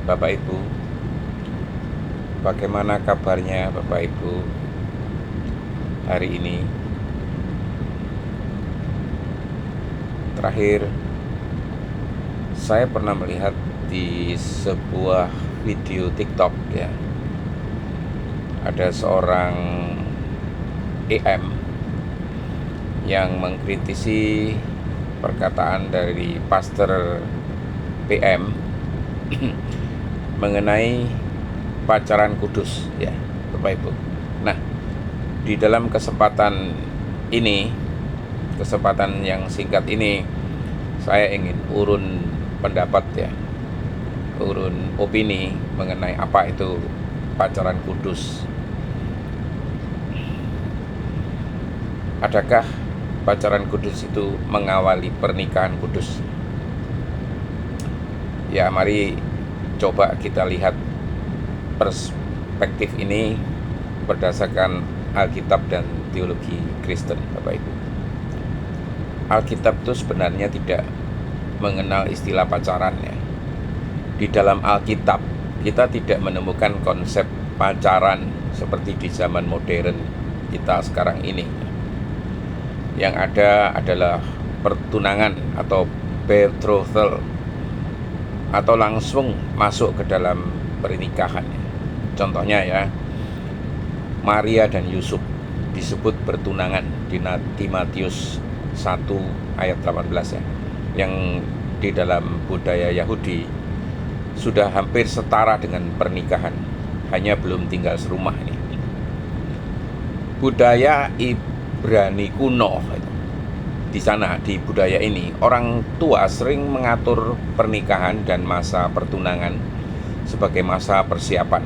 Bapak Ibu, bagaimana kabarnya Bapak Ibu hari ini? Terakhir, saya pernah melihat di sebuah video TikTok ya, ada seorang EM yang mengkritisi perkataan dari Pastor PM mengenai pacaran kudus ya, Bapak Ibu. Nah, di dalam kesempatan yang singkat ini, saya ingin urun pendapat ya, urun opini mengenai apa itu pacaran kudus. Adakah pacaran kudus itu mengawali pernikahan kudus? Ya, mari coba kita lihat perspektif ini berdasarkan Alkitab dan teologi Kristen, Bapak Ibu. Alkitab itu sebenarnya tidak mengenal istilah pacaran ya. Di dalam Alkitab kita tidak menemukan konsep pacaran seperti di zaman modern kita sekarang ini. Yang ada adalah pertunangan atau betrothal, atau langsung masuk ke dalam pernikahan. Contohnya ya, Maria dan Yusuf disebut bertunangan di Matius 1 ayat 18 ya, yang di dalam budaya Yahudi sudah hampir setara dengan pernikahan, hanya belum tinggal serumah ini. Budaya Ibrani kuno, di sana, di budaya ini, orang tua sering mengatur pernikahan dan masa pertunangan sebagai masa persiapan,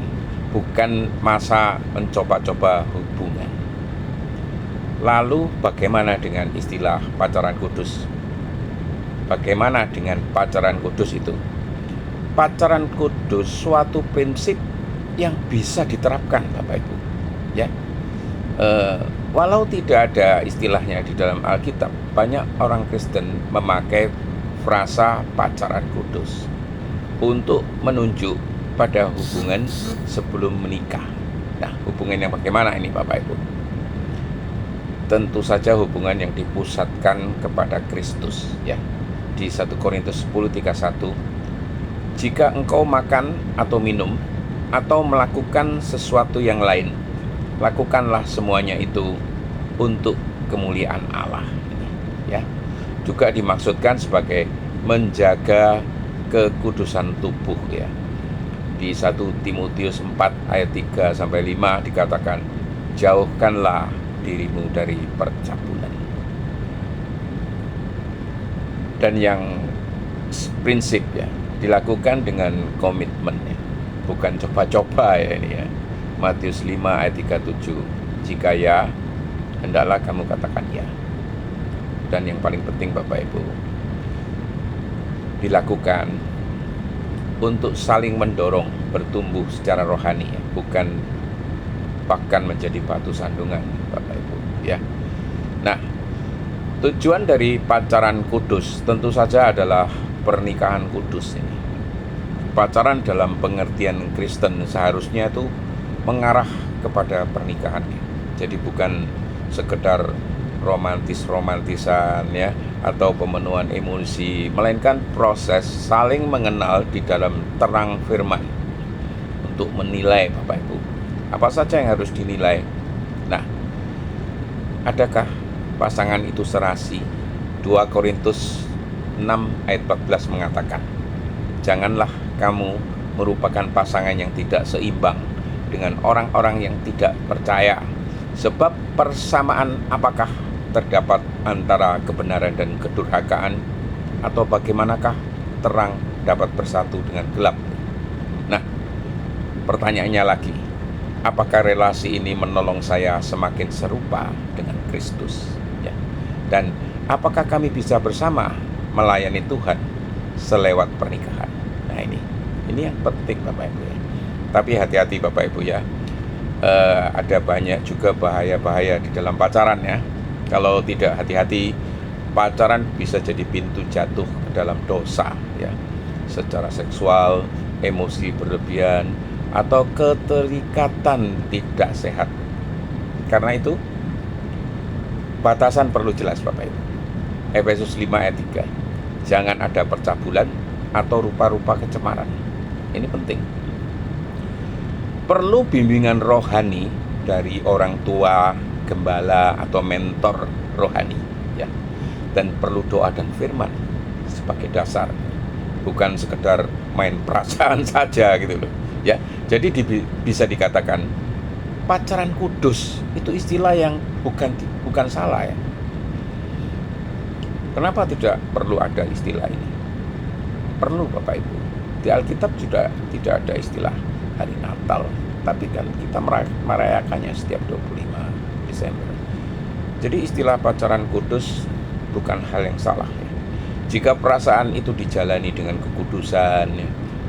bukan masa mencoba-coba hubungan. Lalu bagaimana dengan istilah pacaran kudus? Bagaimana dengan pacaran kudus itu? Pacaran kudus suatu prinsip yang bisa diterapkan, Bapak Ibu ya. Walau tidak ada istilahnya di dalam Alkitab, banyak orang Kristen memakai frasa pacaran kudus untuk menunjuk pada hubungan sebelum menikah. Nah, hubungan yang bagaimana ini Bapak Ibu? Tentu saja hubungan yang dipusatkan kepada Kristus ya. Di 1 Korintus 10:31, jika engkau makan atau minum atau melakukan sesuatu yang lain, lakukanlah semuanya itu untuk kemuliaan Allah ya. Juga dimaksudkan sebagai menjaga kekudusan tubuh ya. Di 1 Timotius 4 ayat 3 sampai 5 dikatakan, jauhkanlah dirimu dari percabulan. Dan yang prinsip ya, dilakukan dengan komitmen ya, bukan coba-coba ya ini ya. Matius 5 ayat 37, jika ya, hendaklah kamu katakan ya. Dan yang paling penting Bapak Ibu, dilakukan untuk saling mendorong bertumbuh secara rohani ya, bukan bahkan menjadi batu sandungan Bapak Ibu ya. Nah, tujuan dari pacaran kudus tentu saja adalah pernikahan kudus ini. Pacaran dalam pengertian Kristen seharusnya itu mengarah kepada pernikahan. Jadi bukan sekedar romantisan ya, atau pemenuhan emosi, melainkan proses saling mengenal di dalam terang firman untuk menilai Bapak Ibu. Apa saja yang harus dinilai? Nah, adakah pasangan itu serasi? 2 Korintus 6 ayat 14 mengatakan, janganlah kamu merupakan pasangan yang tidak seimbang dengan orang-orang yang tidak percaya. Sebab persamaan apakah terdapat antara kebenaran dan kedurhakaan? Atau bagaimanakah terang dapat bersatu dengan gelap? Nah, pertanyaannya lagi, apakah relasi ini menolong saya semakin serupa dengan Kristus? Ya. Dan apakah kami bisa bersama melayani Tuhan selewat pernikahan? Nah, ini yang penting Bapak Ibu ya. Tapi hati-hati Bapak Ibu ya, ada banyak juga bahaya-bahaya di dalam pacaran ya. Kalau tidak hati-hati, pacaran bisa jadi pintu jatuh ke dalam dosa ya, secara seksual, emosi berlebihan, atau keterikatan tidak sehat. Karena itu batasan perlu jelas Bapak Ibu. Efesus 5 ayat 3. Jangan ada percabulan atau rupa-rupa kecemaran. Ini penting. Perlu bimbingan rohani dari orang tua, gembala atau mentor rohani, ya. Dan perlu doa dan firman sebagai dasar. Bukan sekedar main perasaan saja gitu loh, ya. Jadi bisa dikatakan pacaran kudus itu istilah yang bukan salah ya. Kenapa tidak perlu ada istilah ini? Perlu Bapak Ibu. Di Alkitab juga tidak ada istilah hari Natal, tapi kan kita merayakannya setiap 25 Desember. Jadi istilah pacaran kudus bukan hal yang salah ya. Jika perasaan itu dijalani dengan kekudusan ya,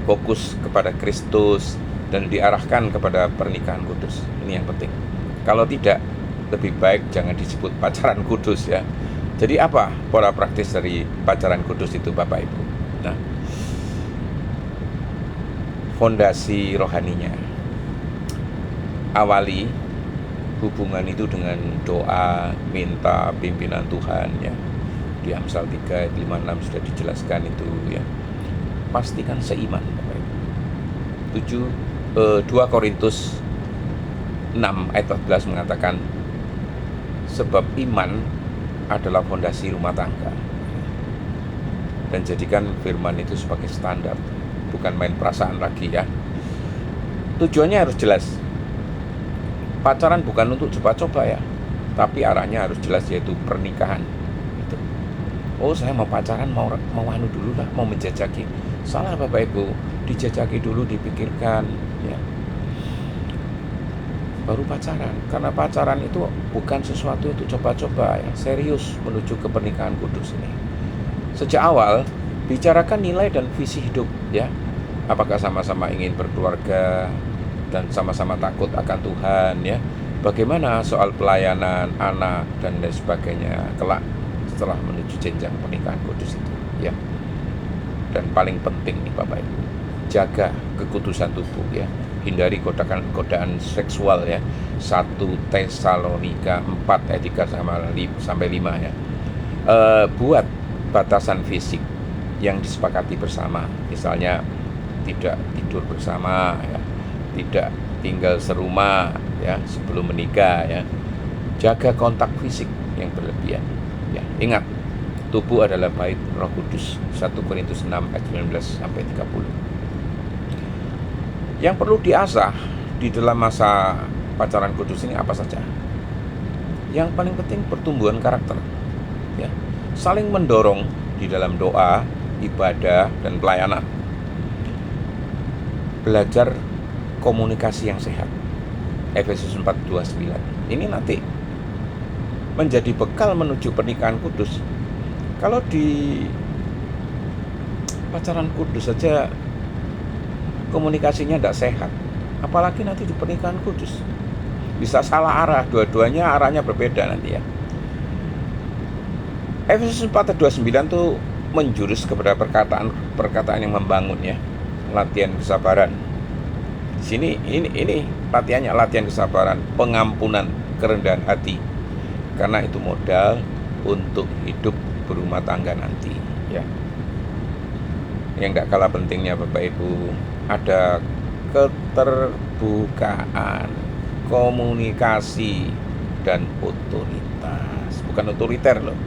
fokus kepada Kristus dan diarahkan kepada pernikahan kudus. Ini yang penting. Kalau tidak, lebih baik jangan disebut pacaran kudus ya. Jadi apa pola praktis dari pacaran kudus itu Bapak Ibu? Nah, fondasi rohaninya. Awali hubungan itu dengan doa, minta pimpinan Tuhan ya. Di Amsal 3 ayat 5-6 sudah dijelaskan itu ya. Pastikan seiman Bapak Ibu. 2 Korintus 6 ayat 14 mengatakan sebab iman adalah fondasi rumah tangga. Dan jadikan firman itu sebagai standar, bukan main perasaan lagi ya. Tujuannya harus jelas. Pacaran bukan untuk coba-coba ya, tapi arahnya harus jelas, yaitu pernikahan. Gitu. Oh, saya mau pacaran, mau anu dulu lah, mau menjajaki. Salah Bapak Ibu, dijajaki dulu, dipikirkan ya. Baru pacaran, karena pacaran itu bukan sesuatu itu coba-coba ya, serius menuju ke pernikahan kudus ini. Sejak awal bicarakan nilai dan visi hidup ya. Apakah sama-sama ingin berkeluarga dan sama-sama takut akan Tuhan ya. Bagaimana soal pelayanan anak dan lain sebagainya kelak setelah menuju jenjang pernikahan kudus itu ya. Dan paling penting nih Bapak Ibu, jaga kekudusan tubuh ya. Hindari godaan seksual ya. 1 Tesalonika 4 ayat 3 sampai 5 ya. Buat batasan fisik yang disepakati bersama. Misalnya tidak tidur bersama ya, tidak tinggal serumah ya sebelum menikah ya. Jaga kontak fisik yang berlebihan ya. Ingat, tubuh adalah bait Roh Kudus. 1 Korintus 6 ayat 19 sampai 30. Yang perlu diasah di dalam masa pacaran kudus ini apa saja? Yang paling penting pertumbuhan karakter ya. Saling mendorong di dalam doa, ibadah, dan pelayanan. Belajar komunikasi yang sehat. Efesus 4:29. Ini nanti menjadi bekal menuju pernikahan kudus. Kalau di pacaran kudus saja komunikasinya tidak sehat, apalagi nanti di pernikahan kudus. Bisa salah arah, dua-duanya arahnya berbeda nanti ya. Efesus 4:29 tuh menjurus kepada perkataan yang membangun ya. Latihan kesabaran. Di sini ini latihannya, latihan kesabaran, pengampunan, kerendahan hati. Karena itu modal untuk hidup berumah tangga nanti ya. Yang gak kalah pentingnya Bapak Ibu, ada keterbukaan, komunikasi, dan otoritas. Bukan otoriter loh.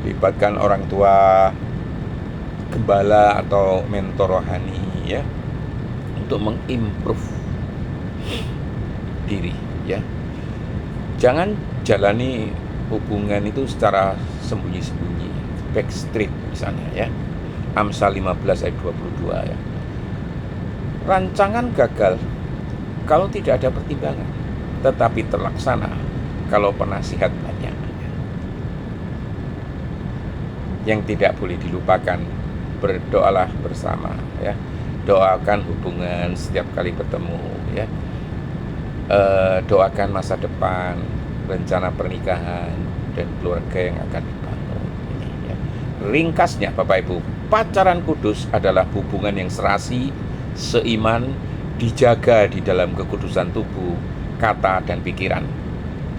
Libatkan orang tua, gembala atau mentor rohani ya, untuk mengimprove diri ya. Jangan jalani hubungan itu secara sembunyi-sembunyi, backstreet misalnya ya. Amsal 15 ayat 22 ya. Rancangan gagal kalau tidak ada pertimbangan, tetapi terlaksana kalau penasihat banyak. Yang tidak boleh dilupakan, berdoalah bersama ya. Doakan hubungan setiap kali bertemu ya. Doakan masa depan, rencana pernikahan dan keluarga yang akan dibangun ini ya. Ringkasnya Bapak Ibu, pacaran kudus adalah hubungan yang serasi, seiman, dijaga di dalam kekudusan tubuh, kata, dan pikiran.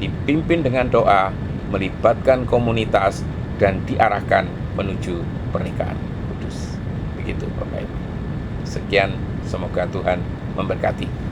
Dipimpin dengan doa, melibatkan komunitas, dan diarahkan menuju pernikahan kudus. Begitu Bapak Ibu. Sekian, semoga Tuhan memberkati.